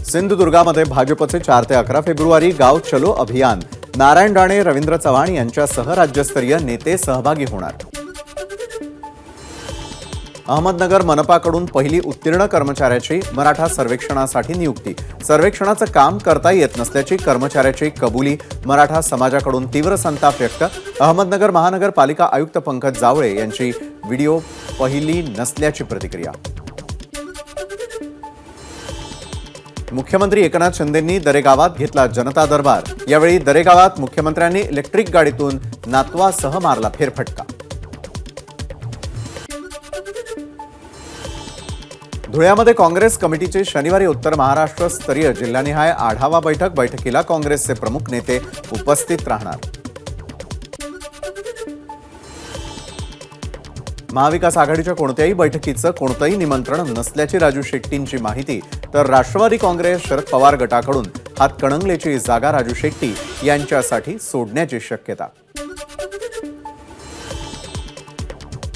सिंधुदुर्गामध्ये भाजपचे 4 ते 11 फेब्रुवारी गाव चलो अभियान, नारायण राणे, रवींद्र चव्हाण यांच्यासह राज्यस्तरीय नेते सहभागी होणार। अहमदनगर मनपाकडून पहिली उत्तीर्ण कर्मचाऱ्याची मराठा सर्वेक्षणासाठी नियुक्ती। सर्वेक्षणाचं काम करता येत नसल्याची कर्मचाऱ्याची कबुली। मराठा समाजाकडून तीव्र संताप व्यक्त। अहमदनगर महानगरपालिका आयुक्त पंकज जावळे यांची व्हिडिओ पहिली नसल्याची प्रतिक्रिया। मुख्यमंत्री एकनाथ शिंदेंनी दरेगावात घेतला जनता दरबार। यावेळी दरेगावात मुख्यमंत्र्यांनी इलेक्ट्रिक गाडीतून नातवासह मारला फेरफटका। धुळ्यामध्ये काँग्रेस कमिटीची शनिवारी उत्तर महाराष्ट्र स्तरीय जिल्हानिहाय आढावा बैठक। बैठकीला काँग्रेसचे प्रमुख नेते उपस्थित राहणार। महाविकास आघाडीच्या कोणत्याही बैठकीचं कोणतंही निमंत्रण नसल्याची राजू शेट्टींची माहिती। तर राष्ट्रवादी काँग्रेस शरद पवार गटाकडून हातकणंगलेची जागा राजू शेट्टी यांच्यासाठी सोडण्याची शक्यता।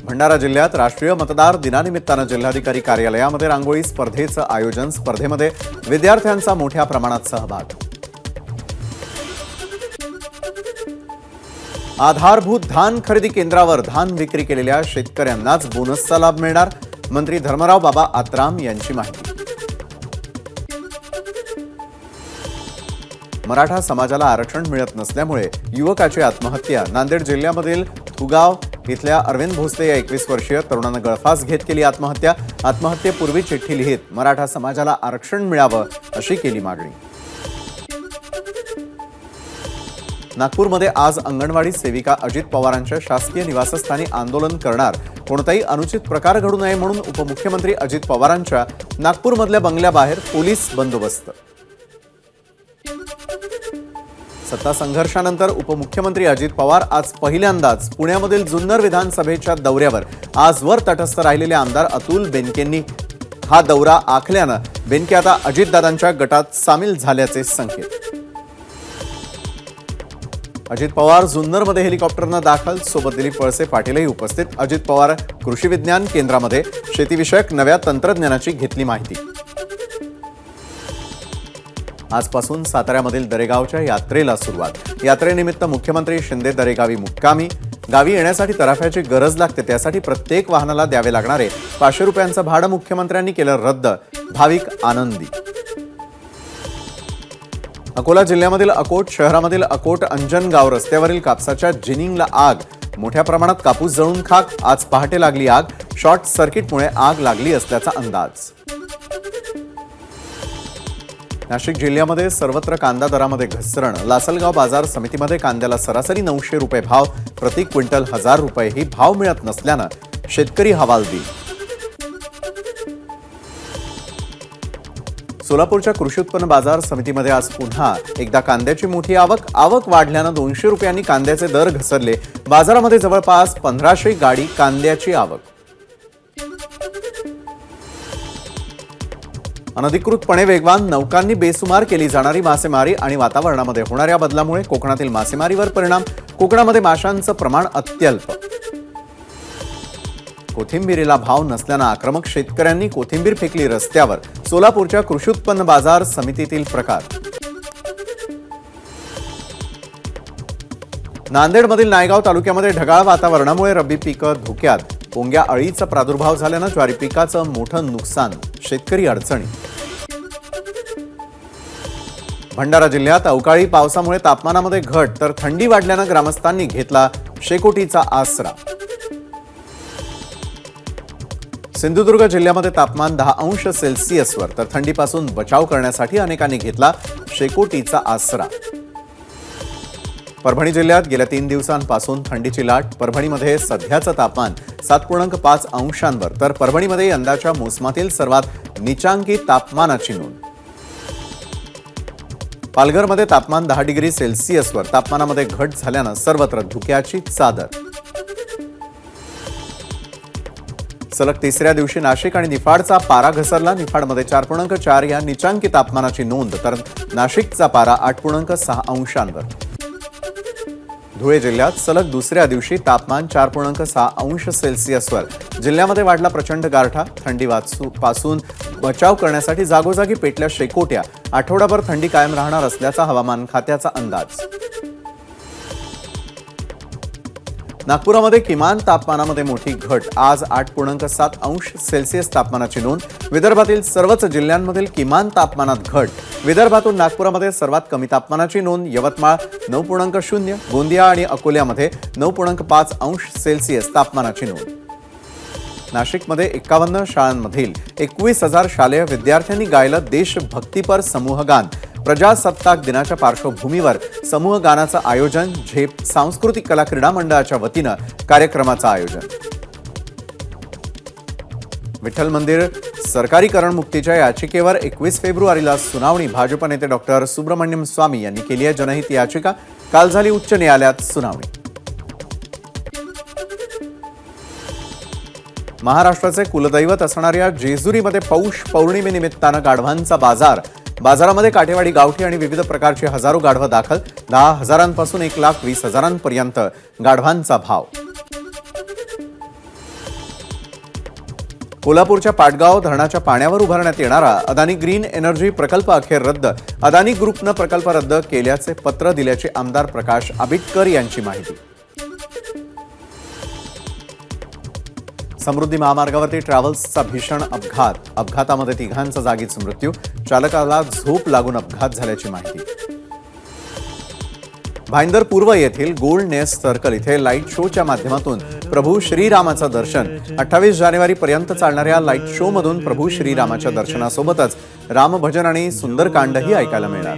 भंडारा जिल्ह्यात राष्ट्रीय मतदार दिनानिमित्तानं जिल्हाधिकारी कार्यालयामध्ये रांगोळी स्पर्धेचं आयोजन। स्पर्धेमध्ये विद्यार्थ्यांचा मोठ्या प्रमाणात सहभाग। आधारभूत धान खरेदी केंद्रावर धान विक्री केलेल्या शेतकऱ्यांनाच बोनसचा लाभ मिळणार। मंत्री धर्मराव बाबा आत्राम यांची माहिती। मराठा समाजाला आरक्षण मिळत नसल्यामुळे युवकाची आत्महत्या। नांदेड जिल्ह्यामधील थुगाव इथल्या अरविंद भोसले या 21 वर्षीय तरुणानं गळफास घेत केली आत्महत्या। आत्महत्येपूर्वी चिठ्ठी लिहित मराठा समाजाला आरक्षण मिळावं अशी केली मागणी। नागपूरमध्ये आज अंगणवाडी सेविका अजित पवारांच्या शासकीय निवासस्थानी आंदोलन करणार। कोणताही अनुचित प्रकार घडू नये म्हणून उपमुख्यमंत्री अजित पवारांच्या नागपूरमधल्या बंगल्याबाहेर पोलीस बंदोबस्त। सत्ता संघर्षानंतर उपमुख्यमंत्री अजित पवार आज पहिल्यांदाच पुण्यामधील जुन्नर विधानसभेच्या दौऱ्यावर। आजवर तटस्थ राहिलेले आमदार अतुल बेनकेंनी हा दौरा आखल्यानं बेनके आता अजितदादांच्या गटात सामील झाल्याचे संकेत। अजित पवार जुन्नरमध्ये हेलिकॉप्टरनं दाखल। सोबत दिलीप वळसे पाटीलही उपस्थित। अजित पवार कृषी विज्ञान केंद्रामध्ये शेतीविषयक नव्या तंत्रज्ञानाची घेतली माहिती। आजपासून साताऱ्यामधील दरेगावच्या यात्रेला सुरुवात। यात्रेनिमित्त मुख्यमंत्री शिंदे दरेगावी मुक्कामी। गावी येण्यासाठी तराफ्याची गरज लागते, त्यासाठी प्रत्येक वाहनाला द्यावे लागणारे 500 रुपयांचं भाडं मुख्यमंत्र्यांनी केलं रद्द। भाविक आनंदी। अकोला जिल्ह्यामधील अकोट शहरामधील अकोट अंजनगाव रस्त्यावरील कापसाच्या जिनिंगला आग। मोठ्या प्रमाणात कापूस जळून खाक। आज पहाटे लागली आग। शॉर्ट सर्किटमुळे आग लागली असल्याचा अंदाज। नाशिक जिल्ह्यामध्ये सर्वत्र कांदा दरामध्ये घसरण। लासलगाव बाजार समितीमध्ये कांद्याला सरासरी 900 रुपये भाव, प्रति क्विंटल 1000 रुपये ही भाव मिळत नसल्यानं शेतकरी हवालदिल। सोलापूरच्या कृषी उत्पन्न बाजार समितीमध्ये आज पुन्हा एकदा कांद्याची मोठी आवक वाढल्यानं 200 रुपयांनी कांद्याचे दर घसरले। बाजारामध्ये जवळपास 1500 गाडी कांद्याची आवक। अनधिकृतपणे वेगवान नौकांनी बेसुमार केली जाणारी मासेमारी आणि वातावरणामध्ये होणाऱ्या बदलामुळे कोकणातील मासेमारीवर परिणाम। कोकणामध्ये माशांचं प्रमाण अत्यल्प। कोथिंबीरीला भाव नसल्यानं आक्रमक शेतकऱ्यांनी कोथिंबीर फेकली रस्त्यावर। सोलापूरच्या कृषी उत्पन्न बाजार समितीतील प्रकार। नांदेडमधील नायगाव तालुक्यामध्ये ढगाळ वातावरणामुळे रब्बी पिकं धोक्यात। पोंग्या अळीचा प्रादुर्भाव झाल्यानं ज्वारी पिकाचं मोठं नुकसान, शेतकरी अडचणी। भंडारा जिल्ह्यात अवकाळी पावसामुळे तापमानामध्ये घट, तर थंडी वाढल्यानं ग्रामस्थांनी घेतला शेकोटीचा आसरा। सिंधुदुर्ग जिल्ह्यामध्ये तापमान 10 अंश सेल्सिअसवर, तर थंडीपासून बचाव करण्यासाठी अनेकांनी घेतला शेकोटीचा आसरा। परभणी जिल्ह्यात गेल्या 3 दिवसांपासून थंडीची लाट। परभणीमध्ये सध्याचं तापमान 7.5 अंशांवर, तर परभणीमध्ये यंदाच्या मोसमातील सर्वात नीचांकी तापमानाची नोंद। पालघरमध्ये तापमान 10 डिग्री सेल्सिअसवर, तापमानामध्ये घट झाल्यानं सर्वत्र धुक्याची चादर। सलग तिसऱ्या दिवशी नाशिक आणि निफाडचा पारा घसरला। निफाडमध्ये 4.4 या नीचांकी तापमानाची नोंद, तर नाशिकचा पारा 8.6 अंशांवर। धुळे जिल्ह्यात सलग दुसऱ्या दिवशी तापमान 4.6 अंश सेल्सिअसवर. जिल्ह्यामध्ये वाढला प्रचंड गारठा. थंडी पासून बचाव करण्यासाठी जागोजागी पेटल्या शेकोट्या. आठवडाभर थंडी कायम राहणार असल्याचा हवामान खात्याचा अंदाज. नागपुरामध्ये किमान तापमानामध्ये मोठी घट. आज 8.7 अंश सेल्सिअस तापमानाची नोंद. विदर्भातील सर्वच जिल्ह्यांमधील किमान तापमानात घट. विदर्भातून नागपुरामध्ये सर्वात कमी तापमानाची नोंद. यवतमाळ 9.0, गोंदिया आणि अकोल्यामध्ये 9.5 अंश सेल्सिअस तापमानाची नोंद. नाशिकमध्ये 51 शाळांमधील 21,000 शालेय विद्यार्थ्यांनी गायलं देशभक्तीपर समूहगान. प्रजासत्ताक दिनाच्या पार्श्वभूमीवर समूह गानाचं आयोजन. झेप सांस्कृतिक कला क्रीडा मंडळाच्या वतीनं कार्यक्रमाचं आयोजन. विठ्ठल मंदिर सरकारीकरण मुक्तीच्या याचिकेवर 21 फेब्रुवारीला सुनावणी. भाजप नेते डॉक्टर सुब्रमण्यम स्वामी यांनी केली आहे जनहित याचिका. काल झाली उच्च न्यायालयात सुनावणी. महाराष्ट्राचे कुलदैवत असणाऱ्या जेजुरीमध्ये पौष पौर्णिमेनिमित्तानं गाढवांचा बाजार. बाजारामध्ये काठेवाडी, गावठी आणि विविध प्रकारची हजारो गाढवं दाखल. 10,000पासून 1,20,000पर्यंत गाढवांचा भाव. कोल्हापूरच्या पाटगाव धरणाच्या पाण्यावर उभारण्यात येणारा अदानी ग्रीन एनर्जी प्रकल्प अखेर रद्द. अदानी ग्रुपनं प्रकल्प रद्द केल्याचे पत्र दिल्याची आमदार प्रकाश आबिटकर यांची माहिती. समृद्धी महामार्गावरती ट्रॅव्हल्सचा भीषण अपघात. अपघातामध्ये 3घांचा जागीच मृत्यू. चालकाला झोप लागून अपघात झाल्याची माहिती. भाईंदर पूर्व येथील गोल्ड नेस्ट सर्कल इथे लाईट शोच्या माध्यमातून प्रभू श्रीरामाचं दर्शन. 28 जानेवारीपर्यंत चालणाऱ्या लाईट शो मधून प्रभू श्रीरामाच्या दर्शनासोबतच रामभजन आणि सुंदरकांडही ऐकायला मिळणार.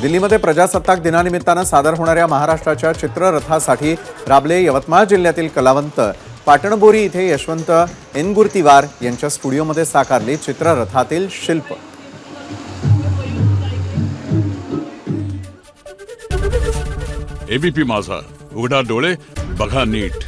दिल्लीमध्ये प्रजासत्ताक दिनानिमित्तानं सादर होणाऱ्या महाराष्ट्राच्या चित्ररथासाठी राबले. यवतमाळ जिल्ह्यातील कलावंत पाटणबोरी इथे यशवंत एनगुर्तीवार यांच्या स्टुडिओमध्ये साकारले चित्ररथातील शिल्प. एबीपी माझा, उघडा डोळे बघा नीट.